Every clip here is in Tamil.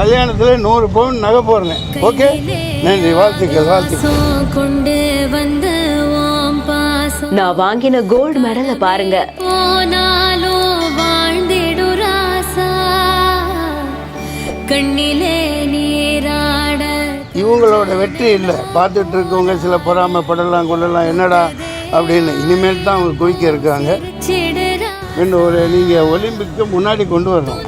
கல்யாணத்தில் 100 பவுன் நகை போடுறேன். ஓகே, நன்றி, வாழ்த்துக்கள். கொண்டு வந்த நான் வாங்கின கோல்டு மெடலை பாருங்க. கண்ணிலே நீராட இவங்களோட வெற்றி இல்லை, பார்த்துட்டு இருக்கவங்க சில பொறாமைப்படலாம் கொள்ளலாம், என்னடா அப்படின்னு. இனிமேல் தான் அவங்க குவிக்க இருக்காங்க. இன்னும் ஒரு நீங்கள் ஒலிம்பிக்கு முன்னாடி கொண்டு வரணும்.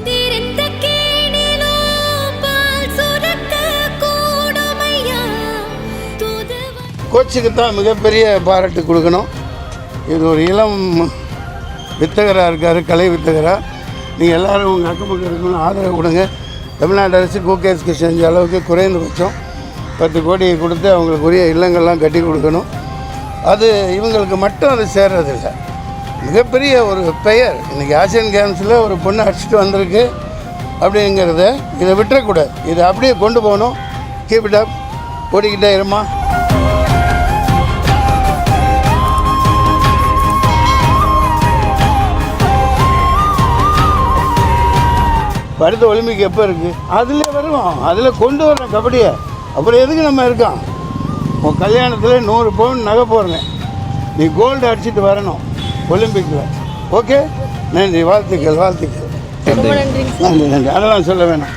கோச்சுக்கு தான் மிகப்பெரிய பாராட்டு கொடுக்கணும். இது ஒரு இளம் வித்தகராக இருக்கார், கலை வித்தகராக. நீங்கள் எல்லோரும் உங்கள் அக்கம் பக்கம் இருக்கணும், ஆதரவு கொடுங்க. தமிழ்நாடு அரசு கோகேஸ்க்கு செஞ்ச அளவுக்கு குறைந்தபட்சம் 10 கோடியை கொடுத்து அவங்களுக்கு உரிய இல்லங்கள்லாம் கட்டி கொடுக்கணும். அது இவங்களுக்கு மட்டும் அது சேர்றதில்லை, மிகப்பெரிய ஒரு பெயர். இன்றைக்கி ஆசியன் கேம்ஸில் ஒரு பொண்ணு அடிச்சுட்டு வந்திருக்கு அப்படிங்கிறத இதை விட்டுறக்கூடாது. இதை அப்படியே கொண்டு போகணும். கீப் இட் அப், ஓடிக்கிட்டே இருமா. அடுத்த ஒலிம்பிக் எப்போ இருக்குது? அதில் வருவோம், அதில் கொண்டு வரேன் கபடியை. அப்புறம் எதுக்கு நம்ம இருக்கோம்? உன் கல்யாணத்தில் 100 பவுன் நகை போடுறேன். நீ கோல்டு அடிச்சுட்டு வரணும் ஒலிம்பிக்கில். ஓகே, நன்றி, வாழ்த்துக்கள். நன்றி. நன்றி. அதெல்லாம் சொல்ல வேணாம்.